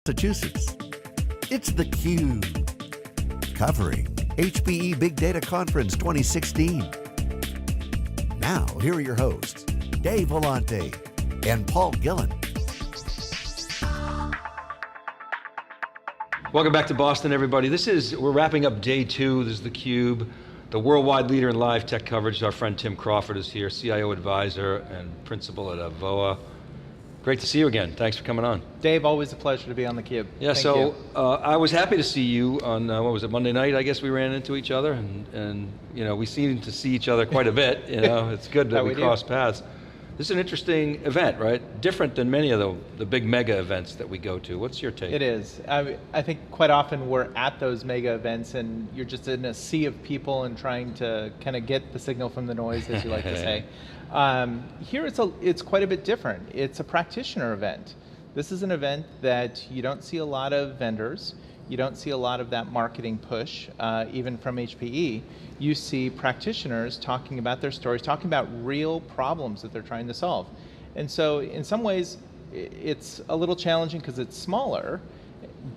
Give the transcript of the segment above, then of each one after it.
Massachusetts. It's theCUBE, covering HPE Big Data Conference 2016. Now, here are your hosts, Dave Vellante and Paul Gillen. Welcome back to Boston, everybody. We're wrapping up day 2. This is theCUBE. The worldwide leader in live tech coverage. Our friend Tim Crawford is here, CIO advisor and principal at AVOA. Great to see you again. Thanks for coming on. Dave, always a pleasure to be on theCUBE. Yeah, Thank you. I was happy to see you on, what was it, Monday night, I guess we ran into each other, and you know, we seem to see each other quite a bit. You know, it's good that we cross paths. This is an interesting event, right? Different than many of the big mega events that we go to. What's your take? It is. I think quite often we're at those mega events and you're just in a sea of people and trying to kind of get the signal from the noise, as you like to say. Here it's quite a bit different. It's a practitioner event. This is an event that you don't see a lot of vendors. You don't see a lot of that marketing push, even from HPE. You see practitioners talking about their stories, talking about real problems that they're trying to solve. And so in some ways, it's a little challenging because it's smaller,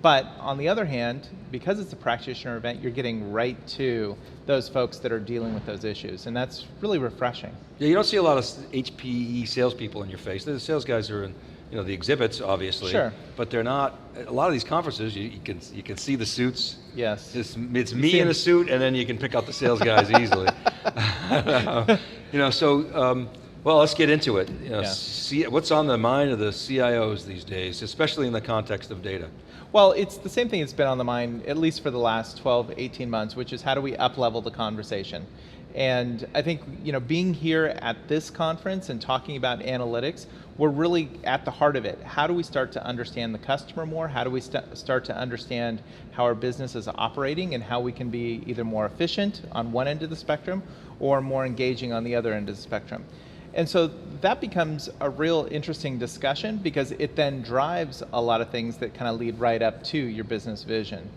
but on the other hand, because it's a practitioner event, you're getting right to those folks that are dealing with those issues, and that's really refreshing. Yeah, you don't see a lot of HPE salespeople in your face. The sales guys are in, you know, the exhibits, obviously. Sure. But they're not, a lot of these conferences, you can see the suits. Yes. It's me in a suit, and then you can pick out the sales guys easily. You know, so, well, let's get into it. You know, Yeah. what's on the mind of the CIOs these days, especially in the context of data? Well, it's the same thing that's been on the mind, at least for the last 12, 18 months, which is how do we up-level the conversation? And I think, you know, being here at this conference and talking about analytics, we're really at the heart of it. How do we start to understand the customer more? How do we start to understand how our business is operating and how we can be either more efficient on one end of the spectrum or more engaging on the other end of the spectrum? And so that becomes a real interesting discussion because it then drives a lot of things that kind of lead right up to your business vision.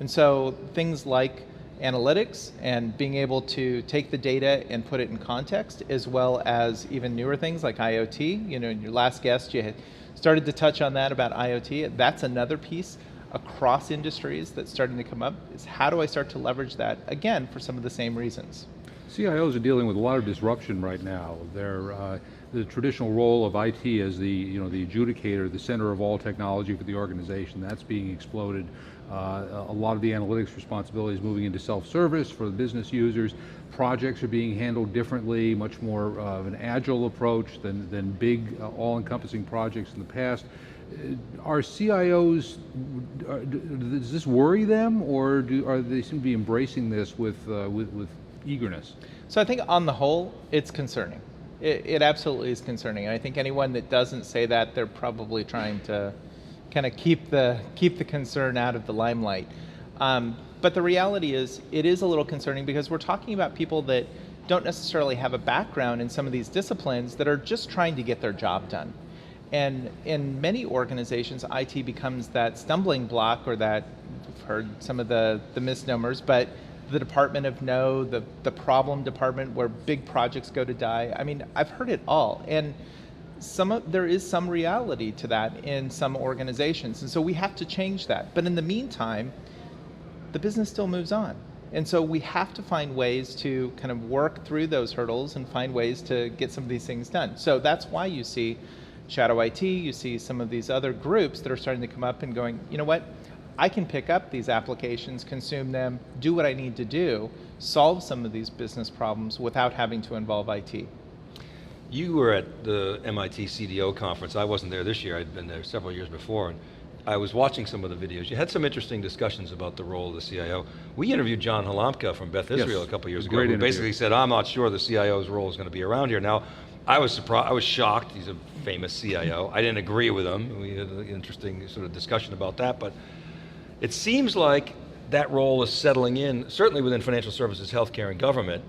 And so things like analytics and being able to take the data and put it in context, as well as even newer things like IoT. You know, in your last guest, you had started to touch on that about IoT. That's another piece across industries that's starting to come up, is how do I start to leverage that, again, for some of the same reasons. CIOs are dealing with a lot of disruption right now. The traditional role of IT as the adjudicator, the center of all technology for the organization, that's being exploded. A lot of the analytics responsibilities moving into self-service for the business users. Projects are being handled differently, much more of an agile approach than big, all-encompassing projects in the past. Are CIOs, does this worry them, or are they seem to be embracing this with eagerness? So I think on the whole, it's concerning. It absolutely is concerning. And I think anyone that doesn't say that, they're probably trying to kind of keep the concern out of the limelight. But the reality is, it is a little concerning because we're talking about people that don't necessarily have a background in some of these disciplines that are just trying to get their job done. And in many organizations, IT becomes that stumbling block, or that, we've heard some of the misnomers, but the department of no, the problem department where big projects go to die. I mean, I've heard it all. And there is some reality to that in some organizations. And so we have to change that. But in the meantime, the business still moves on. And so we have to find ways to kind of work through those hurdles and find ways to get some of these things done. So that's why you see Shadow IT, you see some of these other groups that are starting to come up and going, you know what? I can pick up these applications, consume them, do what I need to do, solve some of these business problems without having to involve IT. You were at the MIT CDO conference. I wasn't there this year. I'd been there several years before, and I was watching some of the videos. You had some interesting discussions about the role of the CIO. We interviewed John Halamka from Beth Israel a couple years ago, who basically said, I'm not sure the CIO's role is going to be around here. Now, I was surprised, I was shocked. He's a famous CIO. I didn't agree with him. We had an interesting sort of discussion about that, but it seems like that role is settling in, certainly within financial services, healthcare, and government.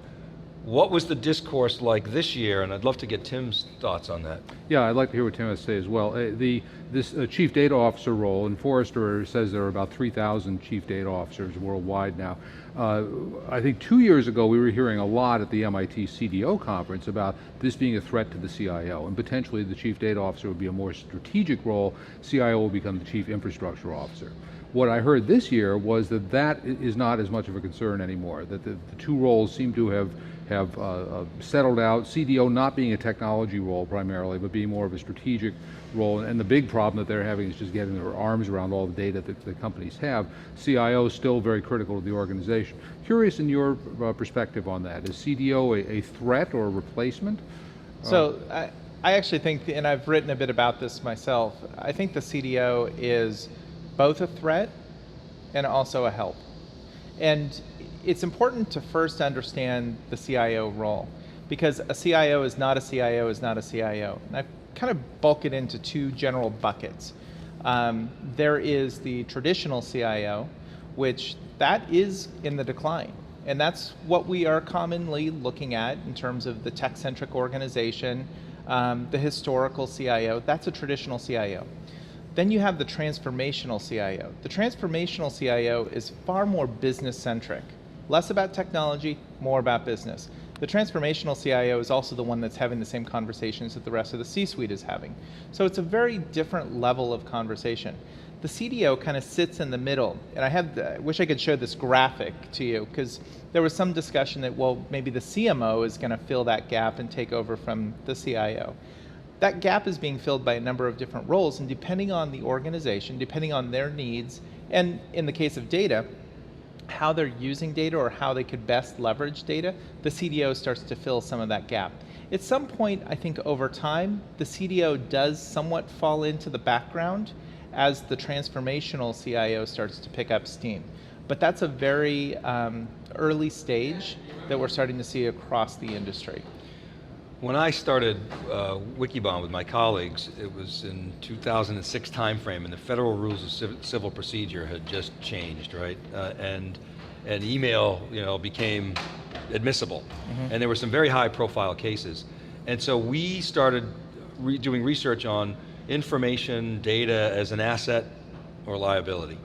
What was the discourse like this year? And I'd love to get Tim's thoughts on that. Yeah, I'd like to hear what Tim has to say as well. This chief data officer role, and Forrester says there are about 3,000 chief data officers worldwide now. I think 2 years ago we were hearing a lot at the MIT CDO conference about this being a threat to the CIO, and potentially the chief data officer would be a more strategic role, CIO will become the chief infrastructure officer. What I heard this year was that that is not as much of a concern anymore, that the two roles seem to have settled out, CDO not being a technology role primarily, but being more of a strategic role, and the big problem that they're having is just getting their arms around all the data that the companies have. CIO is still very critical to the organization. Curious in your perspective on that, is CDO a threat or a replacement? So I actually think, and I've written a bit about this myself, I think the CDO is both a threat and also a help. And it's important to first understand the CIO role, because a CIO is not a CIO is not a CIO. And I kind of bulk it into two general buckets. There is the traditional CIO, which that is in the decline. And that's what we are commonly looking at in terms of the tech-centric organization, the historical CIO. That's a traditional CIO. Then you have the transformational CIO. The transformational CIO is far more business-centric. Less about technology, more about business. The transformational CIO is also the one that's having the same conversations that the rest of the C-suite is having. So it's a very different level of conversation. The CDO kind of sits in the middle, and I wish I could show this graphic to you, because there was some discussion that, well, maybe the CMO is going to fill that gap and take over from the CIO. That gap is being filled by a number of different roles, and depending on the organization, depending on their needs, and in the case of data, how they're using data or how they could best leverage data, the CDO starts to fill some of that gap. At some point, I think over time, the CDO does somewhat fall into the background as the transformational CIO starts to pick up steam. But that's a very early stage that we're starting to see across the industry. When I started Wikibon with my colleagues, it was in 2006 timeframe, and the federal rules of civil procedure had just changed, right? And email, became admissible, and there were some very high-profile cases, and so we started doing research on information, data as an asset or liability.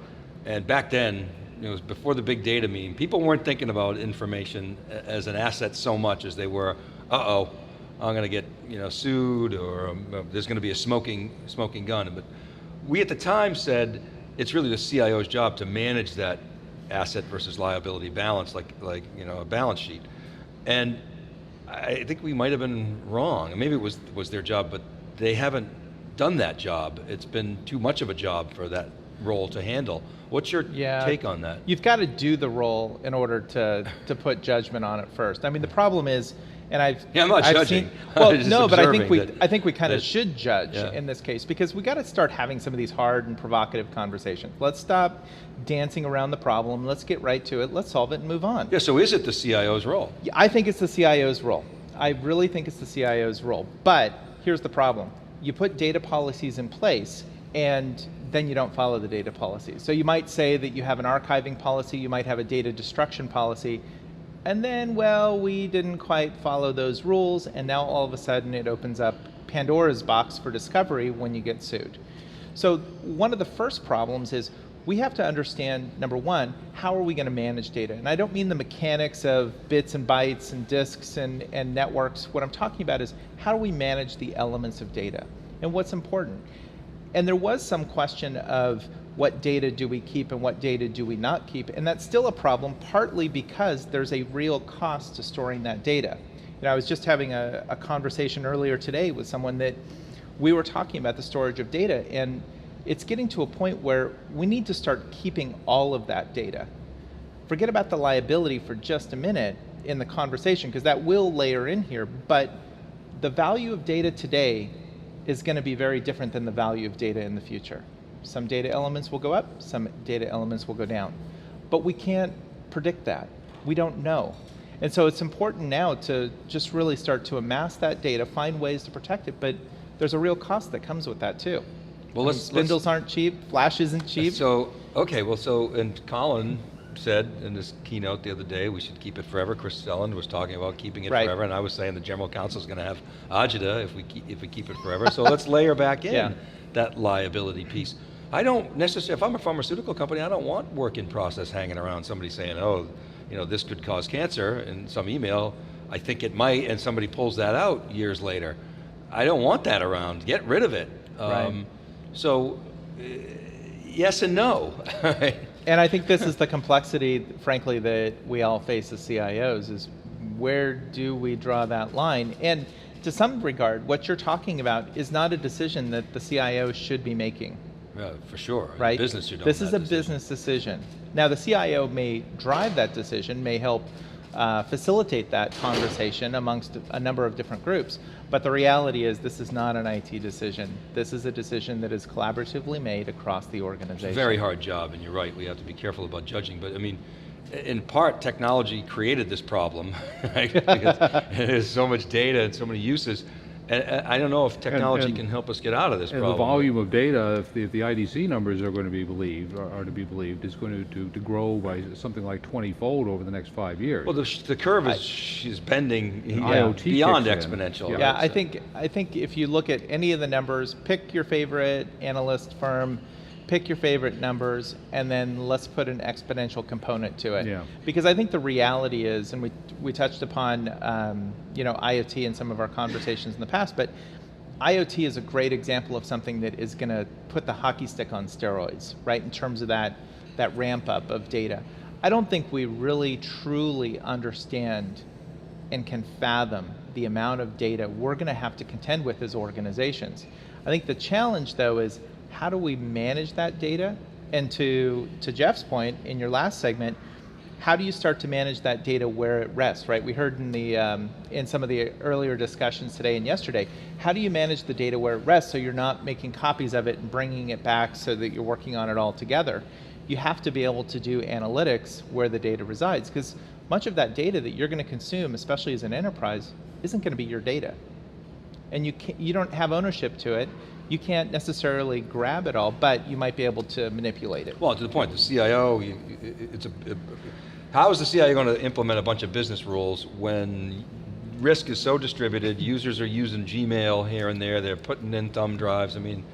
And back then, it was before the big data meme. People weren't thinking about information as an asset so much as they were, I'm going to get sued, or there's going to be a smoking gun. But we at the time said it's really the CIO's job to manage that asset versus liability balance, like a balance sheet. And I think we might have been wrong. Maybe it was their job, but they haven't done that job. It's been too much of a job for that role to handle. What's your take on that? You've got to do the role in order to put judgment on it first. I mean, the problem is, and I'm not judging. Well, no, but I think we kind of should judge in this case, because we got to start having some of these hard and provocative conversations. Let's stop dancing around the problem. Let's get right to it. Let's solve it and move on. Yeah. So is it the CIO's role? I think it's the CIO's role. I really think it's the CIO's role. But here's the problem: you put data policies in place, and then you don't follow the data policies. So you might say that you have an archiving policy, you might have a data destruction policy, and then, well, we didn't quite follow those rules, and now all of a sudden it opens up Pandora's box for discovery when you get sued. So one of the first problems is we have to understand, number one, how are we going to manage data? And I don't mean the mechanics of bits and bytes and disks and networks. What I'm talking about is how do we manage the elements of data and what's important? And there was some question of what data do we keep and what data do we not keep, and that's still a problem, partly because there's a real cost to storing that data. I was just having a conversation earlier today with someone that we were talking about the storage of data, and it's getting to a point where we need to start keeping all of that data. Forget about the liability for just a minute in the conversation, because that will layer in here, but the value of data today is going to be very different than the value of data in the future. Some data elements will go up, some data elements will go down. But we can't predict that. We don't know. And so it's important now to just really start to amass that data, find ways to protect it, but there's a real cost that comes with that too. Well, spindles aren't cheap, flash isn't cheap. So, okay, well, and Colin said in this keynote the other day, we should keep it forever. Chris Selland was talking about keeping it Right. forever, and I was saying the general counsel is going to have agita if we keep it forever. So let's layer back in Yeah. that liability piece. I don't necessarily, if I'm a pharmaceutical company, I don't want work in process hanging around, somebody saying, oh, this could cause cancer in some email. I think it might, and somebody pulls that out years later. I don't want that around. Get rid of it. Right. So, yes and no. And I think this is the complexity, frankly, that we all face as CIOs, is where do we draw that line? And to some regard, what you're talking about is not a decision that the CIO should be making. Yeah, for sure. Right? Business should own This is that a decision. business decision. Now, the CIO may drive that decision, may help facilitate that conversation amongst a number of different groups, but the reality is this is not an IT decision. This is a decision that is collaboratively made across the organization. Very hard job, and you're right, we have to be careful about judging, but I mean, in part, technology created this problem, right? Because there's so much data and so many uses, and I don't know if technology And can help us get out of this And problem. the volume of data, if the IDC numbers are going to be believed, are to be believed, is going to grow by something like 20-fold over the next 5 years. Well, the curve is bending IoT beyond kicks in. exponential. Yeah. right? Yeah, So- I think if you look at any of the numbers, pick your favorite analyst firm, pick your favorite numbers, and then let's put an exponential component to it. Yeah. Because I think the reality is, and we touched upon IoT in some of our conversations in the past, but IoT is a great example of something that is going to put the hockey stick on steroids, right? In terms of that ramp up of data. I don't think we really truly understand and can fathom the amount of data we're going to have to contend with as organizations. I think the challenge, though, is how do we manage that data? And to Jeff's point in your last segment, how do you start to manage that data where it rests, right? We heard in some of the earlier discussions today and yesterday, how do you manage the data where it rests so you're not making copies of it and bringing it back so that you're working on it all together? You have to be able to do analytics where the data resides, because much of that data that you're going to consume, especially as an enterprise, isn't going to be your data. And you don't have ownership to it. You can't necessarily grab it all, but you might be able to manipulate it. Well, to the point, the CIO, how is the CIO going to implement a bunch of business rules when risk is so distributed, users are using Gmail here and there, they're putting in thumb drives, I mean,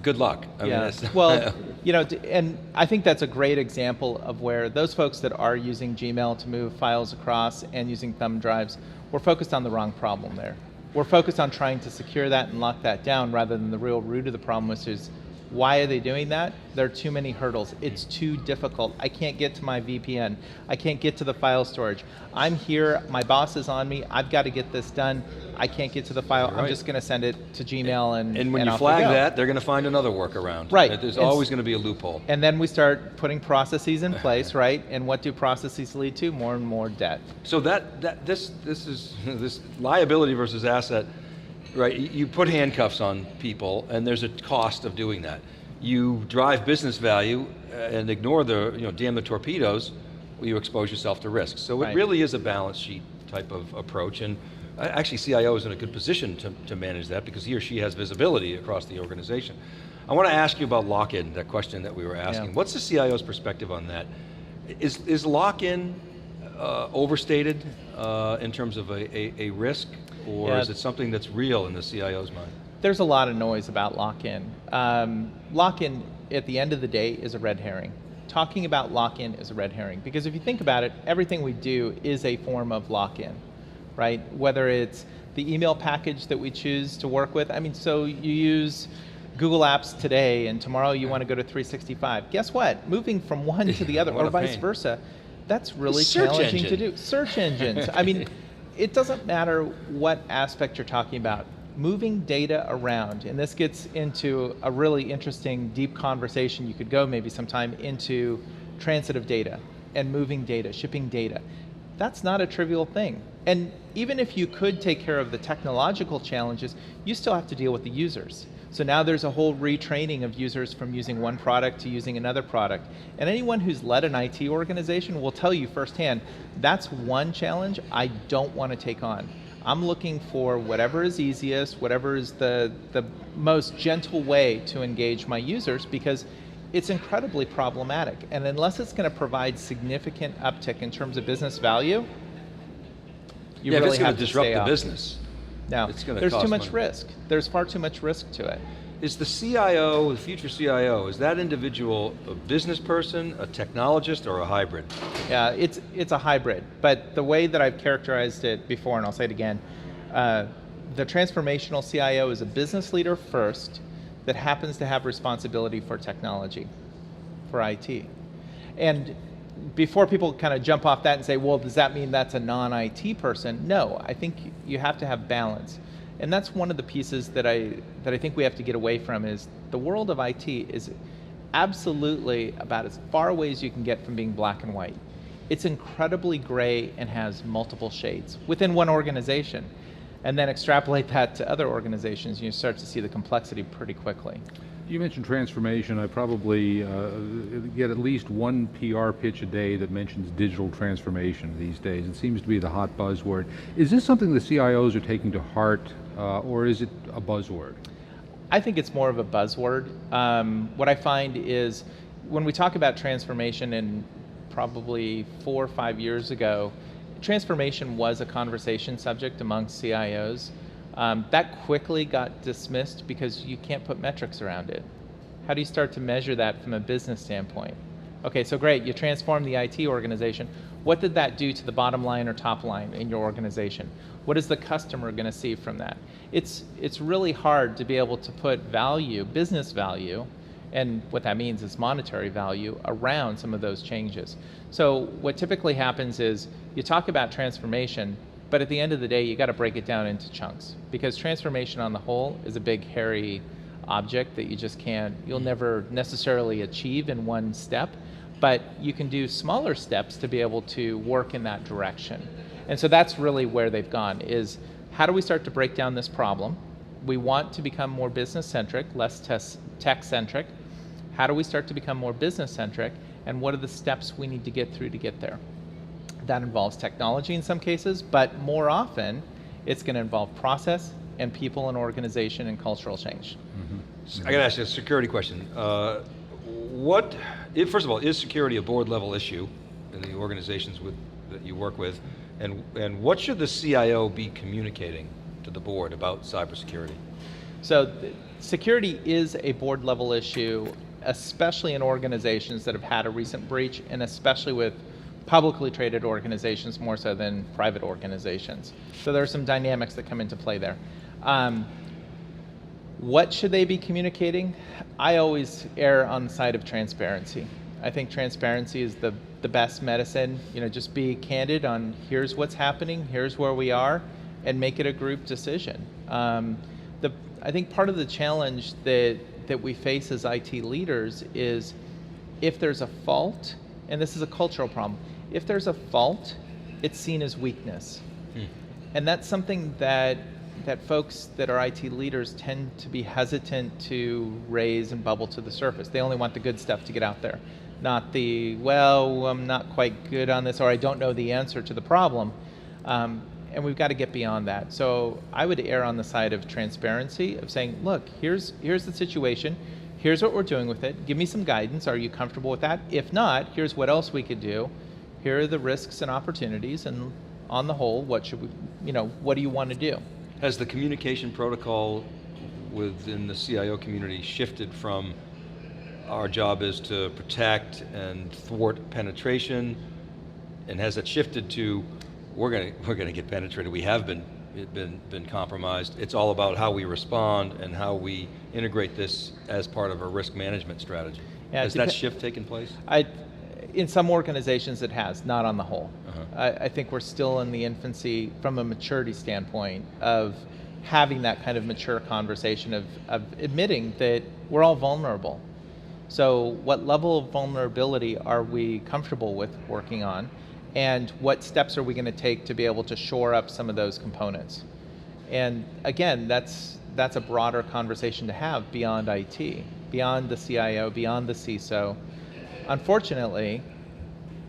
good luck. I mean, that's well, and I think that's a great example of where those folks that are using Gmail to move files across and using thumb drives, we're focused on the wrong problem there. We're focused on trying to secure that and lock that down rather than the real root of the problem, which is, why are they doing that? There are too many hurdles. It's too difficult. I can't get to my VPN. I can't get to the file storage. I'm here, my boss is on me, I've got to get this done. I can't get to the file, Right. I'm just going to send it to Gmail and when you off we flag go. that, they're going to find another workaround. Right. There's It's- always going to be a loophole. And then we start putting processes in place, right? And what do processes lead to? More and more debt. So this is this liability versus asset, right? You put handcuffs on people, and there's a cost of doing that. You drive business value and ignore damn the torpedoes, you expose yourself to risk. So it Right. really is a balance sheet type of approach, and actually CIO is in a good position to manage that because he or she has visibility across the organization. I want to ask you about lock-in, that question that we were asking. Yeah. What's the CIO's perspective on that? Is lock-in overstated in terms of a risk, or Yeah. is it something that's real in the CIO's mind? There's a lot of noise about lock-in. Lock-in, at the end of the day, is a red herring. Talking about lock-in is a red herring, because if you think about it, everything we do is a form of lock-in, right? Whether it's the email package that we choose to work with. I mean, so you use Google Apps today, and tomorrow you want to go to 365. Guess what? Moving from one to the other, What or a vice pain. versa, that's really Search challenging to engine. do. Search engines. I mean, it doesn't matter what aspect you're talking about. Moving data around, and this gets into a really interesting, deep conversation. You could go maybe sometime into transitive data and moving data, shipping data. That's not a trivial thing. And even if you could take care of the technological challenges, you still have to deal with the users. So now there's a whole retraining of users from using one product to using another product. And anyone who's led an IT organization will tell you firsthand, that's one challenge I don't want to take on. I'm looking for whatever is easiest, whatever is the most gentle way to engage my users, because it's incredibly problematic. And unless it's going to provide significant uptick in terms of business value, you if really it's going have to disrupt stay the off. business, No, it's going to there's cost too much money. risk. There's far too much risk to it. Is the CIO, the future CIO, is that individual a business person, a technologist, or a hybrid? Yeah, it's a hybrid. But the way that I've characterized it before, and I'll say it again, the transformational CIO is a business leader first that happens to have responsibility for technology, for IT. And before people kind of jump off that and say, well, does that mean that's a non-IT person? No, I think you have to have balance. And that's one of the pieces that I think we have to get away from is the world of IT is absolutely about as far away as you can get from being black and white. It's incredibly gray and has multiple shades within one organization. And then extrapolate that to other organizations, you start to see the complexity pretty quickly. You mentioned transformation. I probably get at least one PR pitch a day that mentions digital transformation these days. It seems to be the hot buzzword. Is this something the CIOs are taking to heart, or is it a buzzword? I think it's more of a buzzword. What I find is when we talk about transformation, and probably 4 or 5 years ago, transformation was a conversation subject amongst CIOs. That quickly got dismissed because you can't put metrics around it. How do you start to measure that from a business standpoint? Okay, so great, you transformed the IT organization. What did that do to the bottom line or top line in your organization? What is the customer going to see from that? It's really hard to be able to put value, business value, and what that means is monetary value around some of those changes. So what typically happens is you talk about transformation, but at the end of the day, you got to break it down into chunks, because transformation on the whole is a big, hairy object that you just can't, you'll never necessarily achieve in one step, but you can do smaller steps to be able to work in that direction. And so that's really where they've gone, is how do we start to break down this problem? We want to become more business-centric, less tech-centric. How do we start to become more business-centric, and what are the steps we need to get through to get there? That involves technology in some cases, but more often, it's going to involve process and people and organization and cultural change. Mm-hmm. I got to ask you a security question. First of all, is security a board level issue in the organizations that you work with? And what should the CIO be communicating to the board about cybersecurity? So security is a board level issue, especially in organizations that have had a recent breach, and especially with publicly traded organizations more so than private organizations. So there are some dynamics that come into play there. What should they be communicating? I always err on the side of transparency. I think transparency is the best medicine. Just be candid on here's what's happening, here's where we are, and make it a group decision. I think part of the challenge that we face as IT leaders is if there's a fault, and this is a cultural problem, if there's a fault, it's seen as weakness. And that's something that folks that are IT leaders tend to be hesitant to raise and bubble to the surface. They only want the good stuff to get out there, not the, well, I'm not quite good on this, or I don't know the answer to the problem. And we've got to get beyond that. So I would err on the side of transparency, of saying, look, here's the situation, here's what we're doing with it, give me some guidance, are you comfortable with that? If not, here's what else we could do, here are the risks and opportunities, and on the whole, what do you want to do? Has the communication protocol within the CIO community shifted from our job is to protect and thwart penetration, and has it shifted to we're going to get penetrated, we have been compromised, it's all about how we respond and how we integrate this as part of a risk management strategy? Yeah, has that shift taken place? In some organizations it has, not on the whole. Uh-huh. I think we're still in the infancy from a maturity standpoint of having that kind of mature conversation of admitting that we're all vulnerable. So what level of vulnerability are we comfortable with working on? And what steps are we going to take to be able to shore up some of those components? And again, that's a broader conversation to have beyond IT, beyond the CIO, beyond the CISO. Unfortunately,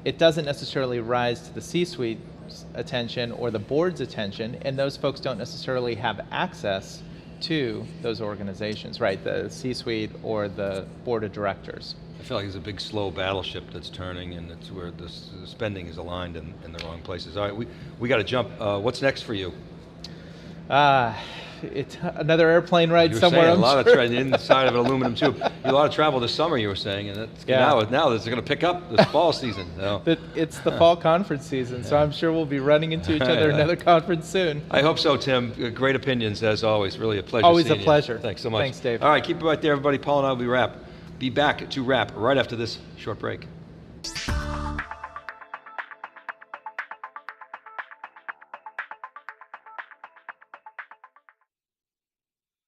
it doesn't necessarily rise to the C-suite's attention or the board's attention, and those folks don't necessarily have access to those organizations, right? The C-suite or the board of directors. I feel like it's a big slow battleship that's turning, and it's where the spending is aligned in the wrong places. All right, we got to jump. What's next for you? It's another airplane ride You were somewhere. saying I'm a lot sure. of inside of an aluminum tube. You had a lot of travel this summer, you were saying, and that's, Yeah. now it's going to pick up this fall season. So. It's the fall conference season, so I'm sure we'll be running into each other at another conference soon. I hope so, Tim. Great opinions as always. Really a pleasure. Always a seeing you. pleasure. Thanks so much. Thanks, Dave. All right, keep it right there, everybody. Paul and I will be back to wrap right after this short break.